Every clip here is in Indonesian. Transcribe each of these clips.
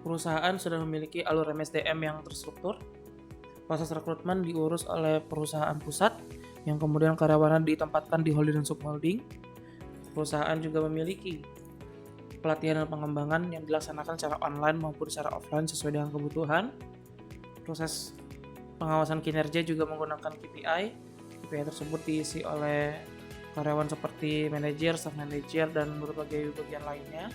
perusahaan sudah memiliki alur MSDM yang terstruktur. Proses rekrutmen diurus oleh perusahaan pusat, yang kemudian karyawannya ditempatkan di holding dan subholding. Perusahaan juga memiliki pelatihan dan pengembangan yang dilaksanakan secara online maupun secara offline sesuai dengan kebutuhan. Proses pengawasan kinerja juga menggunakan KPI. KPI tersebut diisi oleh karyawan seperti manajer, staff manager, dan berbagai bagian lainnya.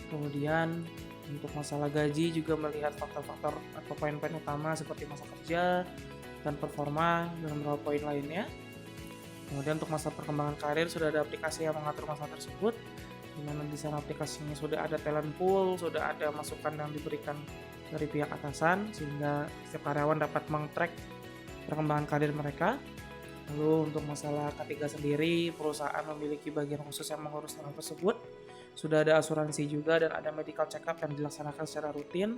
Kemudian untuk masalah gaji juga melihat faktor-faktor atau poin-poin utama seperti masa kerja dan performa dan beberapa poin lainnya. Kemudian untuk masa perkembangan karir sudah ada aplikasi yang mengatur masalah tersebut, di mana di sana aplikasinya sudah ada talent pool, sudah ada masukan yang diberikan dari pihak atasan sehingga setiap karyawan dapat meng-track perkembangan karir mereka. Lalu untuk masalah K3 sendiri, perusahaan memiliki bagian khusus yang mengurus hal tersebut. Sudah ada asuransi juga dan ada medical check-up yang dilaksanakan secara rutin.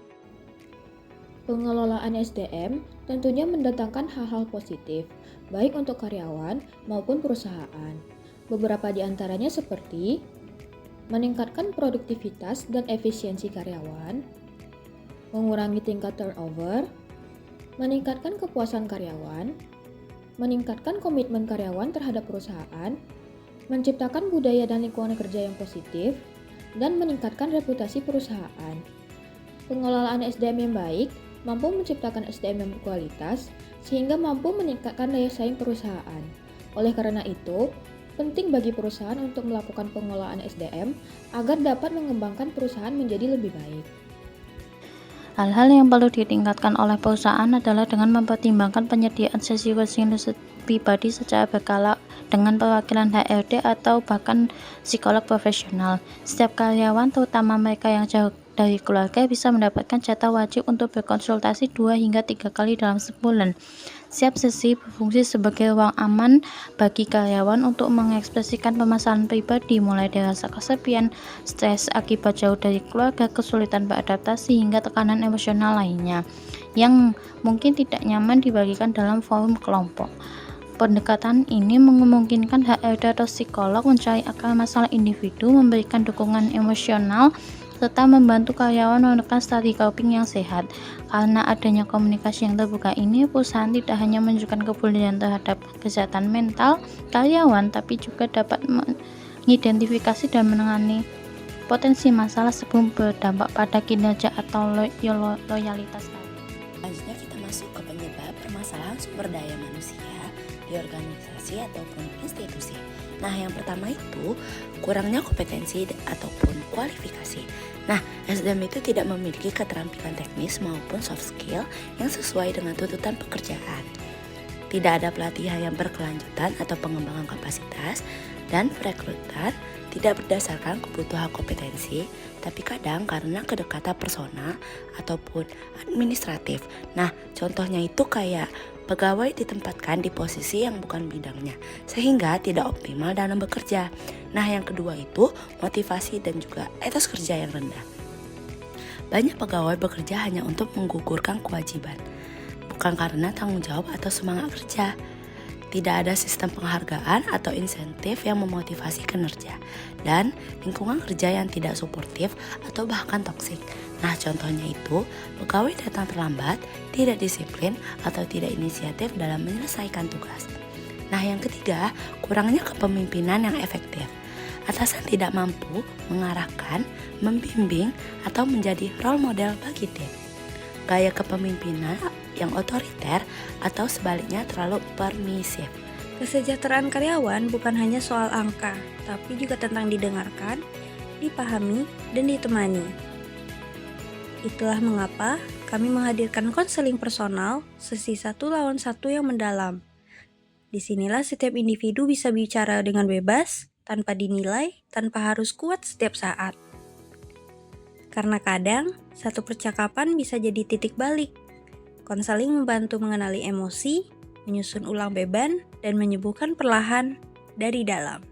Pengelolaan SDM tentunya mendatangkan hal-hal positif, baik untuk karyawan maupun perusahaan. Beberapa di antaranya seperti meningkatkan produktivitas dan efisiensi karyawan, mengurangi tingkat turnover, meningkatkan kepuasan karyawan, meningkatkan komitmen karyawan terhadap perusahaan, menciptakan budaya dan lingkungan kerja yang positif, dan meningkatkan reputasi perusahaan. Pengelolaan SDM yang baik mampu menciptakan SDM yang berkualitas sehingga mampu meningkatkan daya saing perusahaan. Oleh karena itu, penting bagi perusahaan untuk melakukan pengelolaan SDM agar dapat mengembangkan perusahaan menjadi lebih baik. Hal-hal yang perlu ditingkatkan oleh perusahaan adalah dengan mempertimbangkan penyediaan sesi coaching pribadi secara berkala dengan perwakilan HRD atau bahkan psikolog profesional. Setiap karyawan, terutama mereka yang jauh dari keluarga, bisa mendapatkan jatah wajib untuk berkonsultasi 2 hingga 3 kali dalam sebulan. Setiap sesi berfungsi sebagai ruang aman bagi karyawan untuk mengekspresikan permasalahan pribadi, mulai dari rasa kesepian, stres akibat jauh dari keluarga, kesulitan beradaptasi, hingga tekanan emosional lainnya yang mungkin tidak nyaman dibagikan dalam forum kelompok. Pendekatan ini memungkinkan HRD atau psikolog mencari akar masalah individu, memberikan dukungan emosional, serta membantu karyawan menekan strategi coping yang sehat. Karena adanya komunikasi yang terbuka ini, perusahaan tidak hanya menunjukkan kepedulian terhadap kesehatan mental karyawan, tapi juga dapat mengidentifikasi dan menangani potensi masalah sebelum berdampak pada kinerja atau loyalitas karyawan. Selanjutnya kita masuk ke penyebab permasalahan sumber daya manusia di organisasi ataupun institusi. Nah, yang pertama itu kurangnya kompetensi ataupun kualifikasi. Nah, SDM itu tidak memiliki keterampilan teknis maupun soft skill yang sesuai dengan tuntutan pekerjaan. Tidak ada pelatihan yang berkelanjutan atau pengembangan kapasitas, dan perekrutan tidak berdasarkan kebutuhan kompetensi, tapi kadang karena kedekatan personal ataupun administratif. Nah, contohnya itu kayak pegawai ditempatkan di posisi yang bukan bidangnya, sehingga tidak optimal dalam bekerja. Nah, yang kedua itu motivasi dan juga etos kerja yang rendah. Banyak pegawai bekerja hanya untuk menggugurkan kewajiban, bukan karena tanggung jawab atau semangat kerja. Tidak ada sistem penghargaan atau insentif yang memotivasi kinerja, dan lingkungan kerja yang tidak suportif atau bahkan toksik. Nah, contohnya itu pegawai datang terlambat, tidak disiplin, atau tidak inisiatif dalam menyelesaikan tugas. Nah, yang ketiga, kurangnya kepemimpinan yang efektif. Atasan tidak mampu mengarahkan, membimbing, atau menjadi role model bagi tim. Gaya kepemimpinan yang otoriter atau sebaliknya terlalu permisif. Kesejahteraan karyawan bukan hanya soal angka, tapi juga tentang didengarkan, dipahami, dan ditemani. Itulah mengapa kami menghadirkan konseling personal sesi 1-on-1 yang mendalam. Disinilah setiap individu bisa bicara dengan bebas, tanpa dinilai, tanpa harus kuat setiap saat. Karena kadang, satu percakapan bisa jadi titik balik. Konseling membantu mengenali emosi, menyusun ulang beban, dan menyembuhkan perlahan dari dalam.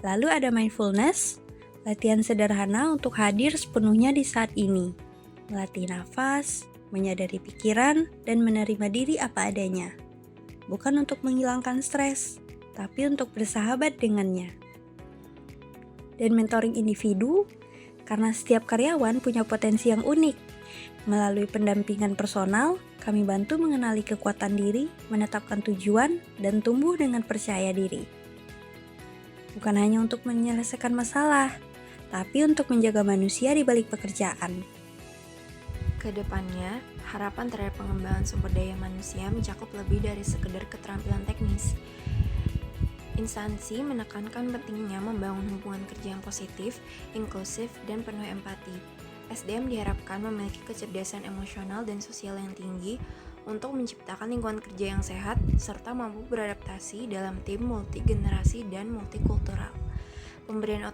Lalu ada mindfulness, latihan sederhana untuk hadir sepenuhnya di saat ini. Melatih nafas, menyadari pikiran, dan menerima diri apa adanya. Bukan untuk menghilangkan stres, tapi untuk bersahabat dengannya. Dan mentoring individu, karena setiap karyawan punya potensi yang unik. Melalui pendampingan personal, kami bantu mengenali kekuatan diri, menetapkan tujuan, dan tumbuh dengan percaya diri. Bukan hanya untuk menyelesaikan masalah, tapi untuk menjaga manusia di balik pekerjaan. Kedepannya, harapan terhadap pengembangan sumber daya manusia mencakup lebih dari sekedar keterampilan teknis. Instansi menekankan pentingnya membangun hubungan kerja yang positif, inklusif, dan penuh empati. SDM diharapkan memiliki kecerdasan emosional dan sosial yang tinggi untuk menciptakan lingkungan kerja yang sehat serta mampu beradaptasi dalam tim multigenerasi dan multikultural. Pemberian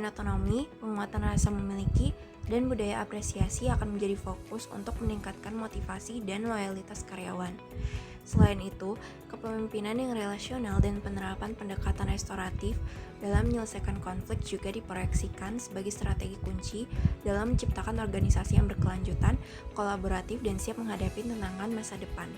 otonomi, penguatan rasa memiliki, dan budaya apresiasi akan menjadi fokus untuk meningkatkan motivasi dan loyalitas karyawan. Selain itu, kepemimpinan yang relasional dan penerapan pendekatan restoratif dalam menyelesaikan konflik juga diproyeksikan sebagai strategi kunci dalam menciptakan organisasi yang berkelanjutan, kolaboratif, dan siap menghadapi tantangan masa depan.